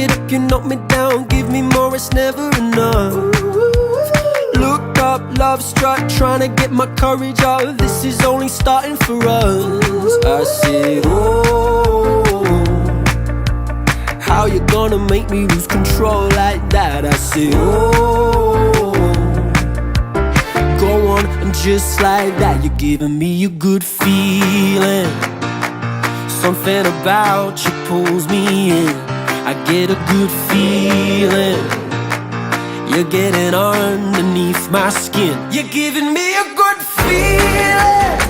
it up, you knock me down. Give me more, it's never enough. Look up, love struck, trying to get my courage up. This is only starting for us. I said, oh, how you gonna make me lose control like that? I said, oh, go on and just like that, you're giving me a good feeling. Something about you pulls me in. I get a good feeling. You're getting underneath my skin. You're giving me a good feeling.